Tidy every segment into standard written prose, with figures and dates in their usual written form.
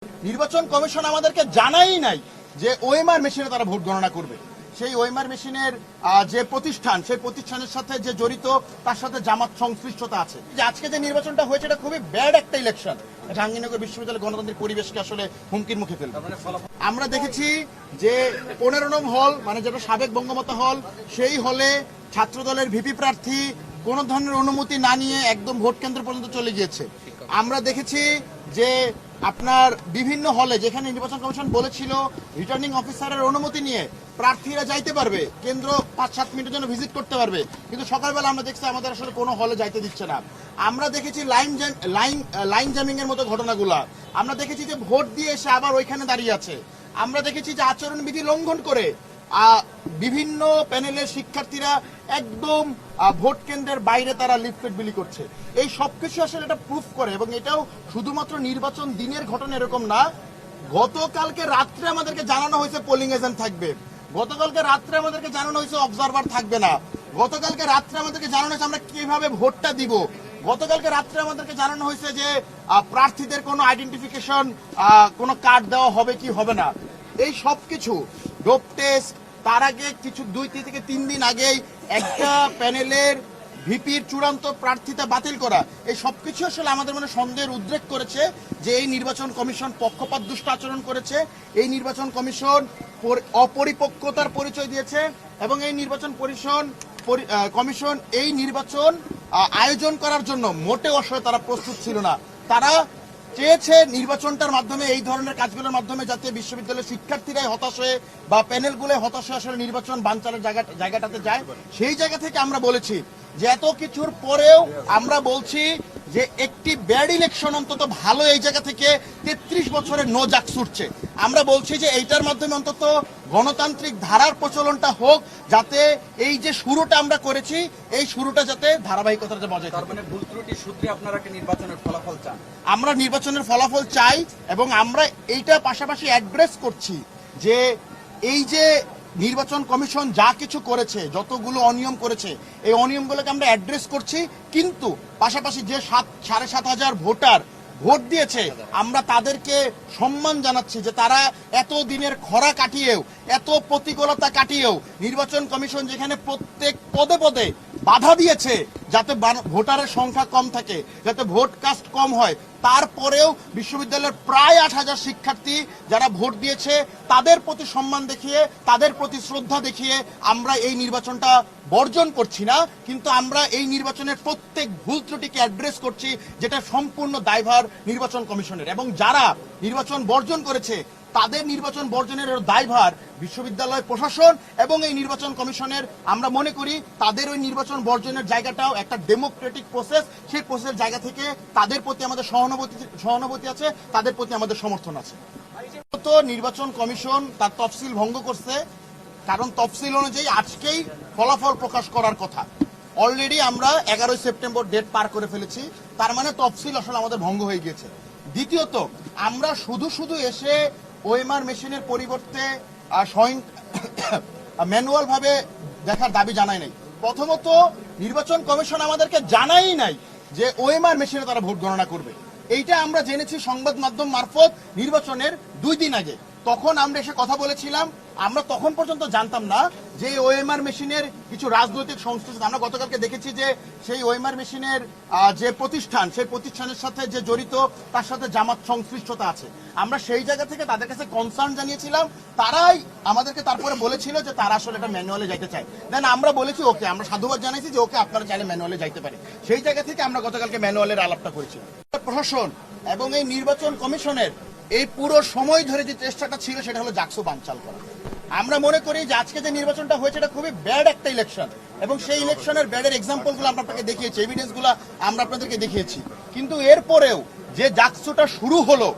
নির্বাচন কমিশন আমাদেরকে জানাই নাই যে ওএমআর মেশিনে তারা ভোট গণনা করবে। সেই ওএমআর মেশিনের যে প্রতিষ্ঠান, সেই প্রতিষ্ঠানের সাথে যে জড়িত তার সাথে জামাত সংশ্লিষ্টতা আছে। যে আজকে যে নির্বাচনটা হয়েছে এটা খুবই ব্যাড একটা ইলেকশন, জাহাঙ্গীরনগর বিশ্ববিদ্যালয় গণতান্ত্রিক পরিবেশকে আসলে হুমকির মুখে ফেলবে। আমরা দেখেছি যে 15 নং হল, মানে যেটা সাবেক বঙ্গমাতা হল, সেই হলে ছাত্রদলের ভিপি প্রার্থী কোনো ধরনের অনুমতি না নিয়ে একদম ভোট কেন্দ্র পর্যন্ত চলে গিয়েছে। আমরা দেখেছি যে আপনার বিভিন্ন হলে যেখানে নির্বাচন কমিশন বলেছিল রিটার্নিং অফিসারের অনুমতি নিয়ে প্রার্থীরা যাইতে পারবে, কেন্দ্র 5-7 মিনিটের জন্য ভিজিট করতে পারবে, কিন্তু সকালবেলা আমরা দেখছি আমাদের আসলে কোনো হলে যাইতে দিচ্ছে না। আমরা দেখেছি লাইন জ্যামিং এর মতো ঘটনাগুলা। আমরা দেখেছি যে ভোট দিয়ে এসে আবার ওইখানে দাঁড়িয়ে আছে। আমরা দেখেছি যে আচরণবিধি লঙ্ঘন করে বিভিন্ন প্যানেলের শিক্ষার্থীরা একদম ভোট কেন্দ্রের বাইরে তারা লিফলেট বিলি করছে। এই সবকিছু আসলে এটা প্রুফ করে, এবং এটাও শুধুমাত্র নির্বাচন দিনের ঘটনা এরকম না। গতকালকে রাত্রে আমাদেরকে জানানো হয়েছে পোলিং এজেন্ট থাকবে, গতকালকে রাত্রে আমাদেরকে জানানো হয়েছে অবজারভার থাকবে না, গতকালকে রাত্রে আমাদেরকে জানানো হয়েছে আমরা কিভাবে ভোটটা দিব, গতকালকে রাত্রে আমাদেরকে জানানো হয়েছে যে প্রার্থীদের কোনো আইডেন্টিফিকেশন কোনো কার্ড দেওয়া হবে কি হবে না। এই সবকিছু ডোপ টেস্ট, তার আগে কিছু 2 থেকে 3 দিন আগেই একটা প্যানেলের ভিপির চূড়ান্ত প্রার্থিতা বাতিল করা, এই সবকিছু আসলে আমাদের মনে সন্দেহের উদ্রেক করেছে যে এই নির্বাচন কমিশন পক্ষপাত দুষ্ট আচরণ করেছে, এই নির্বাচন কমিশন অপরিপক্কতার পরিচয় দিয়েছে, এবং এই নির্বাচন কমিশন এই নির্বাচন আয়োজন করার জন্য মোটেও আসলে তারা প্রস্তুত ছিল না। তারা চেয়েছে নির্বাচনটার মাধ্যমে, এই ধরনের কাজগুলোর মাধ্যমে যাতে বিশ্ববিদ্যালয়ের শিক্ষার্থীরাই হতাশ হয়ে বা প্যানেলগুলো হতাশ হয়ে আসলে নির্বাচন বানচালের জায়গাটাতে যায়। সেই জায়গা থেকে আমরা বলেছি যে এত কিছুর পরেও আমরা বলছি যে একটি ব্যাড ইলেকশন অন্তত ভালো, এই জায়গা থেকে 33 বছরের নো জাক ছুটছে। আমরা বলছি যে এইটার মাধ্যমে অন্তত গণতান্ত্রিক ধারার প্রচলনটা হোক, যাতে এই যে শুরুটা আমরা করেছি এই শুরুটা যাতে ধারাবাহিকতাটা বজায় থাকে। মানে ভুল ত্রুটি সূত্রে আপনারা কি নির্বাচনের ফলাফল চান? আমরা নির্বাচনের ফলাফল চাই, এবং আমরা এইটা পাশাপাশি অ্যাড্রেস করছি যে এই যে নির্বাচন কমিশন যা কিছু করেছে, যতগুলো অনিয়ম করেছে, এই অনিয়মগুলোকে আমরা অ্যাড্রেস করছি, কিন্তু পাশাপাশি যে 7,500 ভোটার ভোট দিয়েছে আমরা তাদেরকে সম্মান জানাচ্ছি যে তারা এত দিনের খরা কাটিয়েও, এত প্রতিকূলতা কাটিয়েও নির্বাচন কমিশন যেখানে প্রত্যেক পদে পদে বাধা দিয়েছে যাতে ভোটারের সংখ্যা কম থাকে, যাতে ভোট কাস্ট কম হয়, তারপরেও বিশ্ববিদ্যালয়ের প্রায় 8,000 শিক্ষার্থী যারা ভোট দিয়েছে তাদের প্রতি সম্মান দেখিয়ে, তাদের প্রতি শ্রদ্ধা দেখিয়ে আমরা এই নির্বাচনটা বর্জন করছি না, কিন্তু আমরা এই নির্বাচনের প্রত্যেক ভুল ত্রুটিকে অ্যাড্রেস করছি, যেটা সম্পূর্ণ দায়ভার নির্বাচন কমিশনের। এবং যারা নির্বাচন বর্জন করেছে তাদের নির্বাচন বর্জনের দায়ভার বিশ্ববিদ্যালয় প্রশাসন এবং এই নির্বাচন কমিশনের। আমরা মনে করি তাদের ওই নির্বাচন বর্জনের জায়গাটাও একটা ডেমোক্রেটিক প্রসেস, সেই প্রসেসের জায়গা থেকে তাদের প্রতি আমাদের সহানুভূতি আছে, তাদের প্রতি আমাদের সমর্থন আছে। তো নির্বাচন কমিশন তার তফসিল ভঙ্গ করছে, কারণ তফসিল অনুযায়ী আজকেই ফলাফল প্রকাশ করার কথা। অলরেডি আমরা 11 সেপ্টেম্বর ডেট পার করে ফেলেছি, তার মানে তফসিল আসলে আমাদের ভঙ্গ হয়ে গিয়েছে। দ্বিতীয়ত, আমরা শুধু এসে ওএমআর মেশিনের পরিবর্তে ম্যানুয়াল ভাবে দেখার দাবি জানাই নাই। প্রথমত, নির্বাচন কমিশন আমাদেরকে জানাই নাই যে ওএমআর মেশিনে তারা ভোট গণনা করবে। এইটা আমরা জেনেছি সংবাদ মাধ্যম মারফত নির্বাচনের 2 দিন আগে। তখন আমরা এসে কথা বলেছিলাম, আমরা তখন পর্যন্ত জানতাম না যে ওএমআর মেশিনের কিছু রাজনৈতিক সংশ্লিষ্ট। আমরা গতকালকে দেখেছি যে সেই ওএমআর মেশিনের যে প্রতিষ্ঠান, সেই প্রতিষ্ঠানের সাথে যে জড়িত তার সাথে জামাত সংশ্লিষ্টতা আছে। আমরা সেই জায়গা থেকে তাদের কাছে কনসার্ন জানিয়েছিলাম, তারাই আমাদেরকে তারপরে বলেছিল যে তারা আসলে এটা ম্যানুয়ালে যাইতে চায়। দেন আমরা বলেছি ওকে, আমরা সাধুবাদ জানাইছি যে ওকে আপনারা চাইলে ম্যানুয়ালে যাইতে পারে। সেই জায়গা থেকে আমরা গতকালকে ম্যানুয়ালের আলাপটা করেছি। প্রশাসন এবং এই নির্বাচন কমিশনের এই পুরো সময় ধরে যে চেষ্টাটা ছিল সেটা হলো জাকসু বানচাল করা। আমরা মনে করি যে আজকে যে নির্বাচনটা হয়েছে এটা খুবই ব্যাড একটা ইলেকশন, এবং সেই ইলেকশনের ব্যাডের এক্সাম্পলগুলো আমরা আপনাকে দেখিয়েছি, এভিডেন্সগুলো আমরা আপনাদেরকে দেখিয়েছি। কিন্তু এরপরেও যে জাকসুটা শুরু হলো,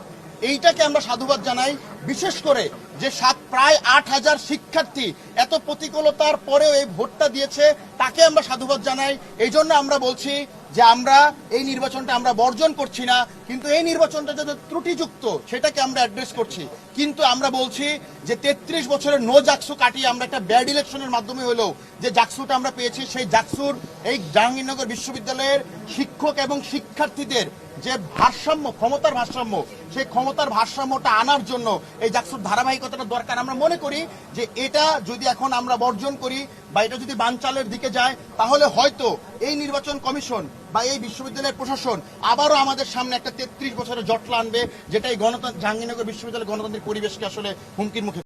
এইটাকে আমরা সাধুবাদ জানাই। বিশেষ করে যে প্রায় 8,000 শিক্ষার্থী এত প্রতিকূলতার পরেও এই ভোটটা দিয়েছে, তাকে আমরা সাধুবাদ জানাই। এই জন্য আমরা বলছি যে আমরা এই নির্বাচনটা আমরা বর্জন করছি না, কিন্তু এই নির্বাচনটা যাতে ত্রুটিযুক্ত সেটাকে আমরা অ্যাড্রেস করছি। কিন্তু আমরা বলছি যে 33 বছরের নো জাকসু কাটিয়ে আমরা একটা ব্যাড ইলেকশনের মাধ্যমে হলেও যে জাকসুটা আমরা পেয়েছি, সেই জাকসুর এই জাহাঙ্গীরনগর বিশ্ববিদ্যালয়ের শিক্ষক এবং শিক্ষার্থীদের যে ভারসাম্য, ক্ষমতার ভারসাম্য, সেই ক্ষমতার ভারসাম্যটা আনার জন্য এই জাকসুর ধারাবাহিকতাটা দরকার। আমরা মনে করি যে এটা যদি এখন আমরা বর্জন করি বা এটা যদি বানচালের দিকে যায়, তাহলে হয়তো এই নির্বাচন কমিশন বা এই বিশ্ববিদ্যালয়ের প্রশাসন আবারও আমাদের সামনে একটা 33 বছরের জটলা আনবে, যেটা এই জাহাঙ্গীরনগর বিশ্ববিদ্যালয়ের গণতান্ত্রিক পরিবেশকে আসলে হুমকির মুখে